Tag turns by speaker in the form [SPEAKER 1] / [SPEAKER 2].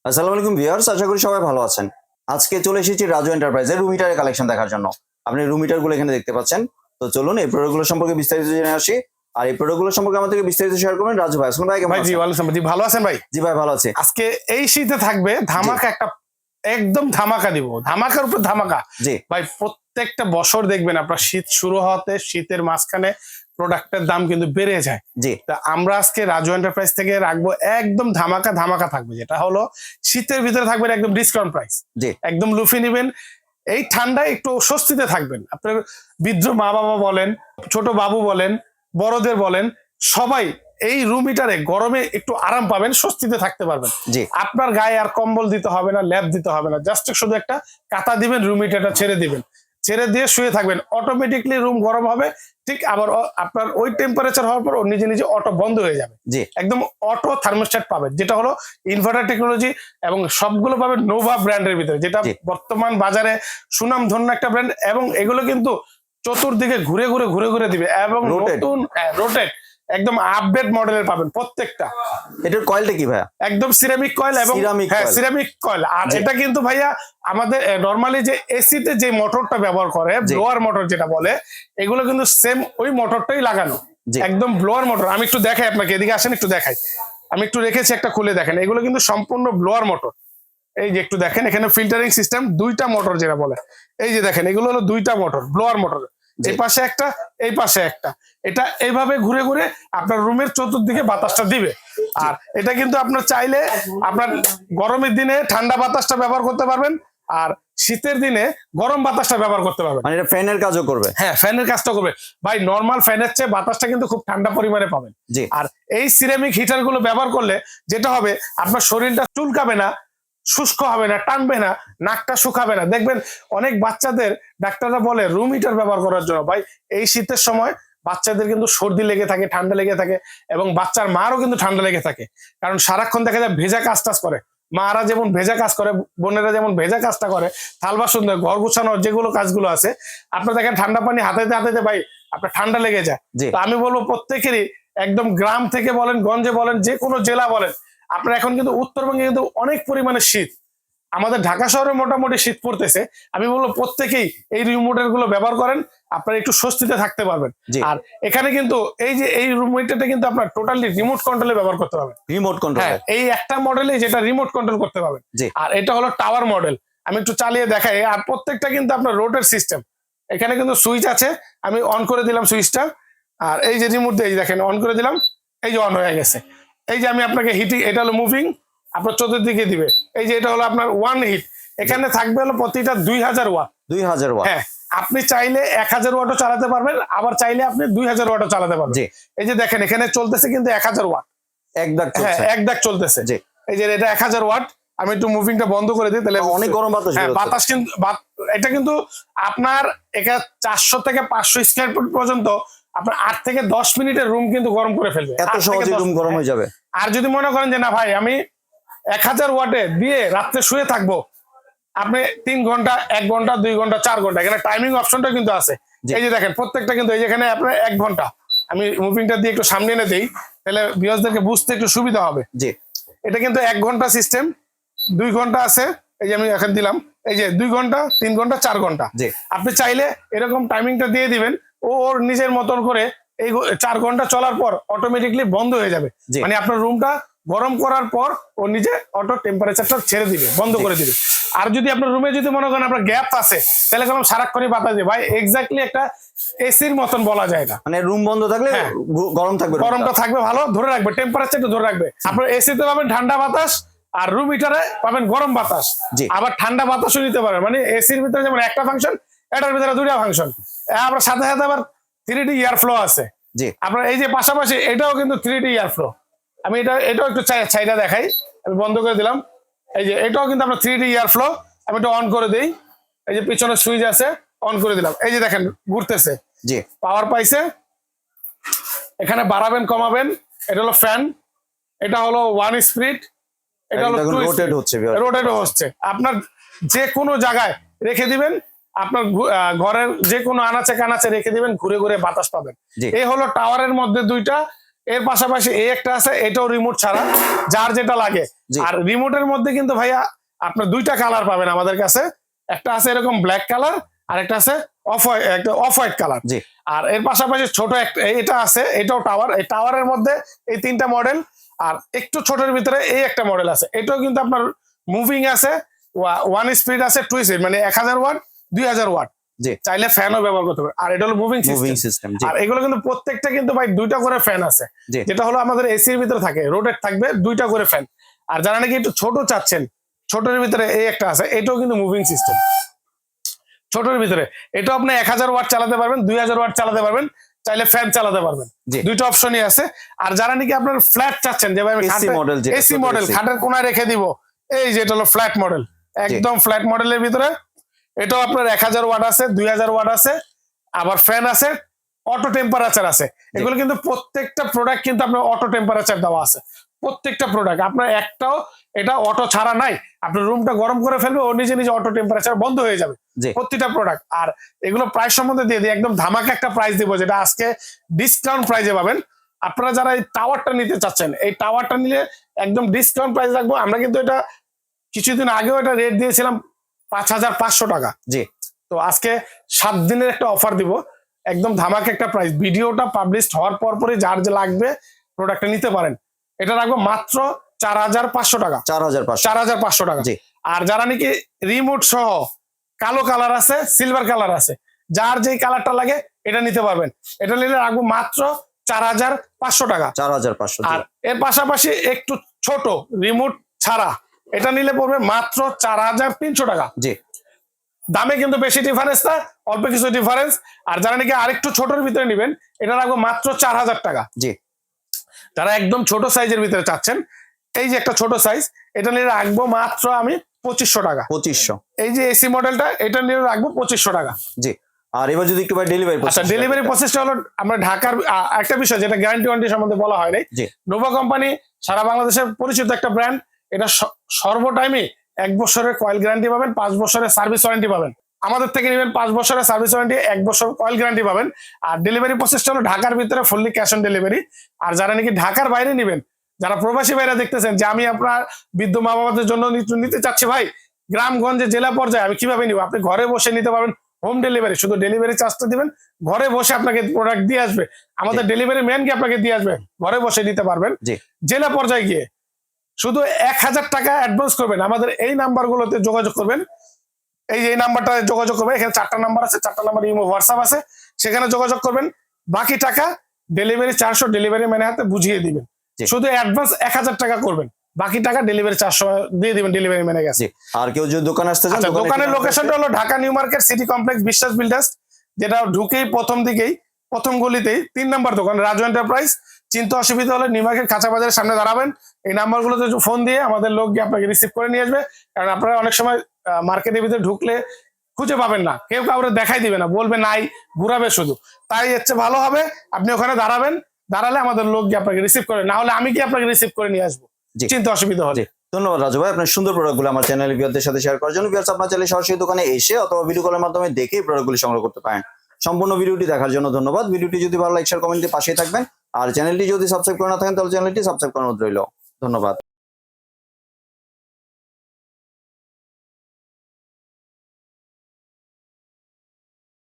[SPEAKER 1] আসসালামু আলাইকুম ভিউয়ার্স, আশা করি সবাই ভালো আছেন। আজকে চলে এসেছি রাজু এন্টারপ্রাইজের রুম হিটারের কালেকশন দেখার জন্য। আপনি রুম হিটার গুলো এখানে দেখতে পাচ্ছেন। তো চলুন এই প্রোডাক্টগুলো সম্পর্কে বিস্তারিত জেনে আসি। আর এই প্রোডাক্টগুলো সম্পর্কে আমাদেরকে বিস্তারিত শেয়ার করবেন রাজু ভাই। আসসালামু আলাইকুম
[SPEAKER 2] ভাই জি ওয়ালাইকুম আসসালাম। জি ভালো আছেন ভাই?
[SPEAKER 1] জি ভাই ভালো আছি।
[SPEAKER 2] আজকে এই শীতে থাকবে ধামাকা একটা, একদম ধামাকা দিব, ধামাকার উপর ধামাকা।
[SPEAKER 1] জি
[SPEAKER 2] ভাই প্রত্যেকটা বছর দেখবেন আপনার শীত শুরু হতে শীতের মাঝখানে প্রোডাক্টের দাম কিন্তু বেড়ে যায়।
[SPEAKER 1] জি
[SPEAKER 2] তা আমরা আজকে রাজু এন্টারপ্রাইজ থেকে রাখবো একদম ধামাকা ধামাকা থাকবে, যেটা হলো শীতের ভিতরে থাকবেন একদম ডিসকাউন্ট প্রাইস।
[SPEAKER 1] জি
[SPEAKER 2] একদম লুফি নিবেন, এই ঠান্ডায় একটু স্বস্তিতে থাকবেন। আপনার বৃদ্ধ মা বাবা বলেন, ছোট বাবু বলেন, বড়দের বলেন, সবাই এই রুম হিটারে গরমে একটু আরাম পাবেন, স্বস্তিতে থাকতে পারবেন।
[SPEAKER 1] জি
[SPEAKER 2] আপনার গায়ে আর কম্বল দিতে হবে না, ল্যাপ দিতে হবে না, জাস্ট শুধু একটা কাঁথা দিবেন, রুম হিটারটা ছেড়ে দিবেন, ছেড়ে দিয়ে শুয়ে থাকবেন, অটোমেটিকলি রুম গরম হবে। ঠিক আবার আপনার ওই টেম্পারেচার হওয়ার পর ও নিজে নিজে অটো বন্ধ হয়ে যাবে।
[SPEAKER 1] জি
[SPEAKER 2] একদম অটো থার্মোস্ট্যাট পাবেন, যেটা হলো ইনভার্টার টেকনোলজি, এবং সবগুলো পাবেন নোভা ব্র্যান্ডের ভিতরে, যেটা
[SPEAKER 1] জি।
[SPEAKER 2] বর্তমান বাজারে সুনামধন্য একটা ব্র্যান্ড। এবং এগুলো কিন্তু চতুর্দিকে ঘুরে ঘুরে ঘুরে ঘুরে দিবে, এবং
[SPEAKER 1] Rotate।
[SPEAKER 2] নতুন রোটেট একদম আপডেট মডেলের পাবেন প্রত্যেকটা।
[SPEAKER 1] এটার কয়েলটা কি ভাইয়া?
[SPEAKER 2] একদম সিরামিক কয়েল, এবং
[SPEAKER 1] Ceramic
[SPEAKER 2] হ্যাঁ
[SPEAKER 1] coil।
[SPEAKER 2] Ceramic coil. আর
[SPEAKER 1] জি।
[SPEAKER 2] এটা কিন্তু ভাইয়া আমাদের নরমালি যে এসিতে যে মোটরটা ব্যবহার করে,
[SPEAKER 1] জি।
[SPEAKER 2] ব্লোয়ার মোটর যেটা বলে, এগুলো কিন্তু সেম ওই মোটরটাই লাগানো।
[SPEAKER 1] জি।
[SPEAKER 2] একদম ব্লোয়ার মোটর। আমি একটু দেখাই আপনাকে, এদিকে আসেন একটু দেখাই। আমি একটু রেখেছি, একটা খুলে দেখেন। এগুলো কিন্তু সম্পূর্ণ ব্লোয়ার মোটর। এই যে একটু দেখেন, এখানে ফিল্টারিং সিস্টেম, দুইটা মোটর যেটা বলে। এই যে দেখেন, এগুলো হলো দুইটা মোটর, ব্লোয়ার মোটর।
[SPEAKER 1] জি।
[SPEAKER 2] এই পাশে একটা, এই পাশে একটা। এটা এইভাবে ঘুরে ঘুরে আপনার রুমের চতুর্দিকে বাতাসটা দিবে। আর এটা কিন্তু আপনার চাইলে আপনার গরমের দিনে ঠান্ডা বাতাসটা ব্যবহার করতে পারবেন, আর শীতের দিনে গরম বাতাসটা ব্যবহার করতে পারবেন।
[SPEAKER 1] মানে এটা ফ্যানের কাজও করবে?
[SPEAKER 2] হ্যাঁ, ফ্যানের কাজটা করবে। ভাই নর্মাল ফ্যানের চেয়ে বাতাসটা কিন্তু খুব ঠান্ডা পরিমাণে পাবেন।
[SPEAKER 1] জি
[SPEAKER 2] আর এই সিরামিক হিটার গুলো ব্যবহার করলে যেটা হবে, আপনার শরীরটা চুলকাবে না, শুষ্ক হবে না, টানবে না, নাকটা শুকাবে না। দেখবেন অনেক বাচ্চাদের ডাক্তাররা বলে রুম হিটার ব্যবহার করার জন্য। ভাই এই শীতের সময় বাচ্চাদের কিন্তু সর্দি লেগে থাকে, ঠান্ডা লেগে থাকে, এবং বাচ্চার মারও কিন্তু ঠান্ডা লেগে থাকে। কারণ সারাক্ষণ দেখা যায় ভেজা কাজ টাজ করে, মারা যেমন ভেজা কাজ করে, বোনেরা যেমন ভেজা কাজটা করে, থাল বাসন ধোয়, ঘর গুছানোর যেগুলো কাজগুলো আছে, আপনার দেখেন ঠান্ডা পানি হাতাইতে হাতাইতে ভাই আপনার ঠান্ডা লেগে যায়।
[SPEAKER 1] জি
[SPEAKER 2] তো আমি বলবো প্রত্যেকেরই, একদম গ্রাম থেকে বলেন, গঞ্জে বলেন, যে কোনো জেলা বলেন, আপনার এখন কিন্তু উত্তরবঙ্গে কিন্তু অনেক পরিমাণে শীত। আমাদের ঢাকা শহরে মোটামুটি শীত পড়তেছে। আমি বলবো প্রত্যেকেই এই রিমোটার গুলো ব্যবহার করেন, আপনারা একটু স্বস্তিতে থাকতে পারবেন।
[SPEAKER 1] জি।
[SPEAKER 2] আর এখানে কিন্তু এই যে এই রিমোটারটা কিন্তু আপনার টোটালি রিমোট কন্ট্রোলে ব্যবহার করতে পারবেন।
[SPEAKER 1] Remote control?
[SPEAKER 2] হ্যাঁ, এই একটা মডেলে যেটা রিমোট কন্ট্রোল করতে পারবেন।
[SPEAKER 1] জি
[SPEAKER 2] আর এটা হলো টাওয়ার মডেল। আমি একটু চালিয়ে দেখাই। আর প্রত্যেকটা কিন্তু আপনার রোটের সিস্টেম। এখানে কিন্তু সুইচ আছে, আমি অন করে দিলাম সুইচটা, আর এই যে রিমোট দিয়ে দেখেন অন করে দিলাম, এই যে অন হয়ে গেছে। এই যে আমি আপনাকে হিটিং, এটা হলো মুভিং, আপনার চতুর্দিকে দিবে। এই যে এটা হলো আপনার ওয়ান হিট। এখানে থাকবে হলো প্রতিটা 2000 ওয়াট।
[SPEAKER 1] 2000 ওয়াট?
[SPEAKER 2] হ্যাঁ, আপনি চাইলে 1000 ওয়াটও চালাতে পারবেন, আবার চাইলে আপনি 2000 ওয়াটও চালাতে পারবেন।
[SPEAKER 1] জি।
[SPEAKER 2] এই যে দেখেন, এখানে চলতেছে কিন্তু 1000 ওয়াট।
[SPEAKER 1] এক দাগ
[SPEAKER 2] হ্যাঁ,
[SPEAKER 1] চলছে?
[SPEAKER 2] এক দাগ চলতেছে।
[SPEAKER 1] জি।
[SPEAKER 2] এই যে এটা 1000 ওয়াট। আমি একটু মুভিংটা বন্ধ করে দিই, তাহলে
[SPEAKER 1] অনেক গরম বাতাস
[SPEAKER 2] হ্যাঁ,
[SPEAKER 1] বের হচ্ছে।
[SPEAKER 2] বাতাস কিন্তু এটা কিন্তু আপনার এখানে 400 থেকে 500 স্কয়ার ফুট পর্যন্ত আপনার 8 থেকে 10 মিনিটের রুম কিন্তু গরম করে ফেলবে।
[SPEAKER 1] এত
[SPEAKER 2] 8 থেকে
[SPEAKER 1] সহজে
[SPEAKER 2] 10
[SPEAKER 1] রুম গরম হয়ে যাবে?
[SPEAKER 2] আর যদি মনে করেন যে না ভাই আমি 1000 ওয়াটে দিয়ে রাত্রে শুয়ে থাকবো, আপনি 3 ঘন্টা, 1 ঘন্টা, 2 ঘন্টা, 4 ঘন্টা, এখানে টাইমিং অপশনটা কিন্তু আছে।
[SPEAKER 1] জি।
[SPEAKER 2] এই যে দেখেন প্রত্যেকটা কিন্তু, এই যে এখানে আপনার 1 ঘন্টা, আমি মুভিংটা দিয়ে একটু সামনে এনে দেই, তাহলে ভিউয়ার্সদেরকে বুঝতে একটু সুবিধা হবে।
[SPEAKER 1] জি
[SPEAKER 2] এটা কিন্তু 1 ঘন্টা সিস্টেম, 2 ঘন্টা আছে। এই যে আমি এখন দিলাম, এই যে 2 ঘন্টা, 3 ঘন্টা, 4 ঘন্টা।
[SPEAKER 1] জি
[SPEAKER 2] আপনি চাইলে এরকম টাইমিংটা দিয়ে দিবেন, ও ওর নিজের মতন করে এই 4 ঘন্টা চলার পর অটোমেটিকলি বন্ধ হয়ে যাবে।
[SPEAKER 1] জি।
[SPEAKER 2] মানে আপনার রুমটা গরম করার পর ও নিজে অটো টেম্পারেচারটা ছেড়ে দিবে, বন্ধ করে দিবে। আর যদি আপনার রুমে যদি মনে করেন আপনার গ্যাপ আছে, তাহলে কোনো সারাক্ষণই বাতাস দিয়ে, ভাই এক্স্যাক্টলি একটা এসির মতন বলা যায় না।
[SPEAKER 1] মানে রুম বন্ধ থাকলে
[SPEAKER 2] হ্যাঁ।
[SPEAKER 1] গরম থাকবে?
[SPEAKER 2] গরমটা থাকবে ভালো, ধরে রাখবে, টেম্পারেচারটা ধরে রাখবে। আপনার এসিতে পাবেন ঠান্ডা বাতাস, আর রুম হিটারে পাবেন গরম বাতাস।
[SPEAKER 1] জি।
[SPEAKER 2] আবার ঠান্ডা বাতাসও নিতে পারবেন। মানে এসির ভিতরে যেমন একটা ফাংশন, এটার ভিতরে দুইটা ফাংশন। আবার সাথে সাথে আবার 3D এয়ার ফ্লো আছে।
[SPEAKER 1] জি
[SPEAKER 2] আপনার এই যে পাশাপাশি এটাও কিন্তু 3D এয়ার ফ্লো। আমি এটাও একটু চাইটা দেখাই। আমি বন্ধ করে দিলাম। এই যে এটাও কিন্তু আপনার 3D এয়ার ফ্লো। আমি এটা অন করে দিই। এই যে পিছনে সুইচ আছে, অন করে দিলাম। এই যে দেখেন ঘুরতেছে,
[SPEAKER 1] জি
[SPEAKER 2] পাওয়ার পাইছে। এখানে বাড়াবেন, কমাবেন। এটা হলো ফ্যান, এটা হলো 1 স্পিড, এটা হলো 2
[SPEAKER 1] রোটেট হচ্ছে?
[SPEAKER 2] রোটেট হচ্ছে। আপনার যে কোনো জায়গায় রেখে দিবেন, আপনার ঘরের যে কোনো আনাচে কানাচে রেখে দিবেন, ঘুরে ঘুরে বাতাস পাবেন।
[SPEAKER 1] জি
[SPEAKER 2] এই হলো টাওয়ারের মধ্যে দুইটা, এর পাশাপাশি এই একটা আছে, এটাও রিমোট ছাড়া, যার যেটা লাগে।
[SPEAKER 1] জি।
[SPEAKER 2] আর রিমোটের মধ্যে কিন্তু ভাইয়া আপনার দুইটা কালার পাবেন আমাদের কাছে, একটা আছে এরকম ব্ল্যাক কালার, আর একটা আছে অফ হোয়াইট কালার।
[SPEAKER 1] জি।
[SPEAKER 2] আর এর পাশাপাশি ছোট একটা এটা আছে, এটাও টাওয়ার। এই টাওয়ারের মধ্যে এই তিনটা মডেল, আর একটু ছোটের ভিতরে এই একটা মডেল আছে, এটাও কিন্তু আপনার মুভিং আছে, 1 স্পিড আছে, 2 স্পিড, মানে 1000 ওয়াট 2000 ওয়াট।
[SPEAKER 1] জি।
[SPEAKER 2] চাইলে ফ্যানও ব্যবহার করতে পারে। আর এটা হলো মুভিং
[SPEAKER 1] মুভিং
[SPEAKER 2] সিস্টেম।
[SPEAKER 1] সিস্টেম। জি।
[SPEAKER 2] আর এগুলো কিন্তু প্রত্যেকটা কিন্তু ভাই দুইটা করে ফ্যান আছে,
[SPEAKER 1] জি।
[SPEAKER 2] যেটা হলো আমাদের এসির ভিতরে থাকে, রোটেট থাকবে, দুইটা করে ফ্যান। আর যারা নাকি একটু ছোট চাচ্ছেন, ছোটের ভিতরে এই একটা আছে, এটাও কিন্তু মুভিং সিস্টেম। ছোটের ভিতরে এটাও আপনি 1000 ওয়াট চালাতে পারবেন, 2000 ওয়াট চালাতে পারবেন, চাইলে ফ্যান চালাতে পারবেন।
[SPEAKER 1] জি।
[SPEAKER 2] দুইটা অপশনই আছে। আর যারা নাকি আপনার ফ্ল্যাট চাচ্ছেন, যে ভাই
[SPEAKER 1] এসি মডেল, যেটা
[SPEAKER 2] এসি
[SPEAKER 1] ছোট
[SPEAKER 2] মডেল
[SPEAKER 1] AC
[SPEAKER 2] খাটের কোনায় রেখে দিব, এই যেটা হলো ফ্ল্যাট মডেল, একদম ফ্ল্যাট মডেলের ভিতরে, এটাও আপনার 1000 ওয়াট আছে, 2000 ওয়াট আছে, আবার ফ্যান আছে, অটো টেম্পারেচার আছে। এগুলো কিন্তু প্রত্যেকটা প্রোডাক্ট কিন্তু আপনার অটো টেম্পারেচার দেওয়া আছে, প্রত্যেকটা প্রোডাক্ট। আপনার একটাও এটা অটো ছাড়া নাই, আপনার রুমটা গরম করে ফেলবে, ও নিজে নিজে অটো টেম্পারেচার বন্ধ হয়ে যাবে
[SPEAKER 1] জি।
[SPEAKER 2] প্রত্যেকটা প্রোডাক্ট। আর এগুলো প্রাইস সম্বন্ধে দিয়ে দিই, একদম ধামাকা একটা প্রাইস দিব, যেটা আজকে ডিসকাউন্ট প্রাইসে পাবেন। আপনারা যারা এই টাওয়ারটা নিতে চাচ্ছেন, এই টাওয়ারটা নিলে একদম ডিসকাউন্ট প্রাইস রাখবো। আমরা কিন্তু এটা কিছুদিন আগেও এটা রেট দিয়েছিলাম 5500 টাকা।
[SPEAKER 1] জি।
[SPEAKER 2] তো আজকে 7 দিনের একটা অফার দিব, একদম ধামাকা একটা প্রাইস। ভিডিওটা পাবলিশ হওয়ার পর পরে যার যে লাগবে প্রোডাক্টটা নিতে পারেন। এটা রাখবো মাত্র 4500 টাকা।
[SPEAKER 1] 4500।
[SPEAKER 2] 4500 টাকা।
[SPEAKER 1] জি।
[SPEAKER 2] আর যারা নাকি রিমোট সহ কালো কালার আছে, সিলভার কালার আছে, যার যেই কালারটা লাগে এটা নিতে পারবেন। এটা নিলে রাখবো মাত্র 4500 টাকা।
[SPEAKER 1] 4500।
[SPEAKER 2] আর এর পাশাপাশি একটু ছোট রিমোট ছাড়া এটা নিলে পড়বে মাত্র 4300 টাকা।
[SPEAKER 1] জি।
[SPEAKER 2] দামে কিন্তু বেশি ডিফারেন্স না, অল্প কিছু ডিফারেন্স। আর যারা নাকি আরেকটু ছোটের ভিতরে নেবেন, এটা রাখবো মাত্র 4000 টাকা।
[SPEAKER 1] জি।
[SPEAKER 2] যারা একদম ছোট সাইজের ভিতরে চাচ্ছেন, এই যে একটা ছোট সাইজ, এটা নিয়ে রাখবো মাত্র আমি 2500 টাকা।
[SPEAKER 1] 2500।
[SPEAKER 2] এই যে এসি মডেলটা, এটা নিয়ে রাখবো 2500 টাকা।
[SPEAKER 1] জি। আর এবার যদি একটু ভাই ডেলিভারি
[SPEAKER 2] আচ্ছা, ডেলিভারি প্রসেসটা হলো আমরা ঢাকার একটা বিষয়, যেটা গ্যারান্টি ওয়ারেন্টি সম্বন্ধে বলা হয় নাই।
[SPEAKER 1] জি।
[SPEAKER 2] নোভা কোম্পানি সারা বাংলাদেশের পরিচিত একটা ব্র্যান্ড। এটা সর্বটাইমে 1 বছরের কয়েল গ্যারান্টি পাবেন, 5 বছরের সার্ভিস ওয়ারেন্টি পাবেন। আমাদের থেকে নেবেন 5 বছরের সার্ভিস ওয়ারেন্টি, 1 বছর কয়েল গ্যারান্টি পাবেন। আর ডেলিভারি প্রসেসটা হলো ঢাকার ভিতরে ফুললি ক্যাশ অন ডেলিভারি। আর যারা নাকি ঢাকার বাইরে নেবেন, যারা প্রবাসী ভাইরা দেখতেছেন যে আমি আপনার বৃদ্ধ মা বাবাদের জন্য নিতে চাচ্ছি ভাই, গ্রামগঞ্জে জেলা পর্যায়ে আমি কিভাবে নিব, আপনি ঘরে বসে নিতে পারবেন, হোম ডেলিভারি। শুধু ডেলিভারি চার্জটা দিবেন, ঘরে বসে আপনাকে প্রোডাক্ট দিয়ে আসবে। আমাদের ডেলিভারি ম্যান কি আপনাকে দিয়ে আসবে, ঘরে বসে নিতে পারবেন।
[SPEAKER 1] জি।
[SPEAKER 2] জেলা পর্যায়ে গিয়ে শুধু 1000 টাকা অ্যাডভান্স করবেন, আমাদের এই নাম্বারগুলোতে যোগাযোগ করবেন। এই যে এই নাম্বারটা যোগাযোগ করবেন, এখানে 4টা নাম্বার আছে, 4টা নাম্বার ইমো হোয়াটসঅ্যাপ আছে, সেখানে যোগাযোগ করবেন। বাকি টাকা ডেলিভারি 400 ডেলিভারি ম্যানের হাতে বুঝিয়ে দিবেন।
[SPEAKER 1] জি।
[SPEAKER 2] শুধু অ্যাডভান্স 1000 টাকা করবেন, বাকি টাকা ডেলিভারি 400 দিয়ে দিবেন ডেলিভারি ম্যানের কাছে।
[SPEAKER 1] জি। আর কেউ যদি দোকানে আসতে চান,
[SPEAKER 2] আচ্ছা, দোকানের লোকেশনটা হলো Dhaka new market city complex বিশ্বাস বিল্ডার্স, যেটা ঢুকেই প্রথম গলিতেই 3 নাম্বার দোকান রাজু এন্টারপ্রাইজ। চিন্তা অসুবিধা হলে নিউ মার্কেট কাঁচা বাজারের সামনে দাঁড়াবেন। এই নাম্বারগুলোতে ফোন দিয়ে আমাদের লোক গিয়ে আপনাকে রিসিভ করে নিয়ে আসবে। কারণ আপনারা অনেক সময় মার্কেটের ভিতরে ঢুকলে খুঁজে পাবেন না, কেউ কাউরে দেখাই দিবে না, বলবে নাই, ঘুরাবে শুধু। তাই হচ্ছে ভালো হবে আপনি ওখানে দাঁড়াবেন, দাঁড়ালে আমাদের লোক গিয়ে আপনাকে রিসিভ করে, না হলে আমি কি আপনাকে রিসিভ করে নিয়ে আসবো
[SPEAKER 1] জি।
[SPEAKER 2] চিন্তা অসুবিধা হলে।
[SPEAKER 1] জি। ধন্যবাদ রাজু ভাই, আপনার সুন্দর প্রোডাক্টগুলো আমার চ্যানেলের ভিউয়ারদের সাথে শেয়ার করার জন্য। ভিউয়ার্স, আপনার চাইলে সরাসরি দোকানে এসে অথবা ভিডিও কলের মাধ্যমে দেখে এই প্রোডাক্টগুলি সংগ্রহ করতে পারেন। সম্পূর্ণ ভিডিওটি দেখার জন্য ধন্যবাদ। ভিডিওটি যদি ভালো লাইক শেয়ার কমেন্ট দিয়ে পাশে থাকবেন। আর চ্যানেলটি যদি সাবস্ক্রাইব করে না থাকেন, তাহলে চ্যানেলটি সাবস্ক্রাইব করার অনুরোধ রইল। ধন্যবাদ।